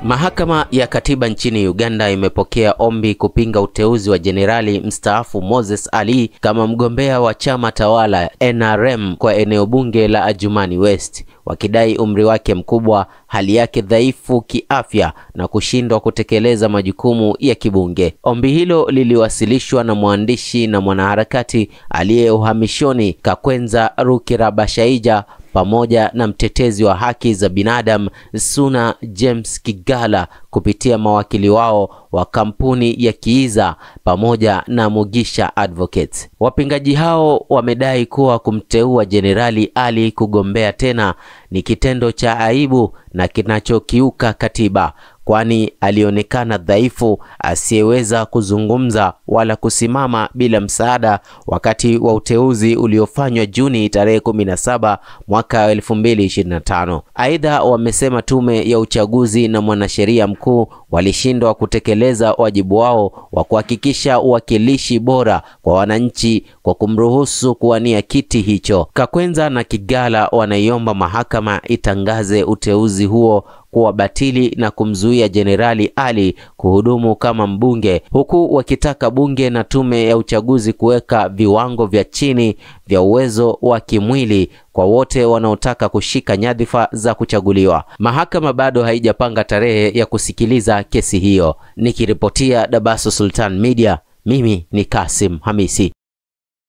Mahakama ya Katiba nchini Uganda imepokea ombi kupinga uteuzi wa Jenerali mstaafu Moses Ali kama mgombea wa chama tawala NRM kwa eneo bunge la Adjumani West, wakidai umri wake mkubwa, hali yake dhaifu kiafya na kushindwa kutekeleza majukumu ya kibunge. Ombi hilo liliwasilishwa na mwandishi na mwanaharakati aliye uhamishoni Kakwenza Rukirabashaija pamoja na mtetezi wa haki za binadamu Suna James Kigala kupitia mawakili wao wa kampuni ya Kiiza pamoja na Mugisha Advocates. Wapingaji hao wamedai kuwa kumteua Jenerali Ali kugombea tena ni kitendo cha aibu na kinachokiuka katiba, kwani alionekana dhaifu, asiyeweza kuzungumza wala kusimama bila msaada wakati wa uteuzi uliofanywa Juni tarehe 17 mwaka 2025. Aidha, wamesema tume ya uchaguzi na mwanasheria mkuu walishindwa kutekeleza wajibu wao wa kuhakikisha uwakilishi bora kwa wananchi kwa kumruhusu kuwania kiti hicho. Kakwenza na Kigala wanaiomba mahakama itangaze uteuzi huo kuwa batili na kumzuia Jenerali Ali kuhudumu kama mbunge, huku wakitaka bunge na tume ya uchaguzi kuweka viwango vya chini vya uwezo wa kimwili kwa wote wanaotaka kushika nyadhifa za kuchaguliwa. Mahakama bado haijapanga tarehe ya kusikiliza kesi hiyo. Nikiripotia Dabaso Sultan Media, mimi ni Kasim Hamisi.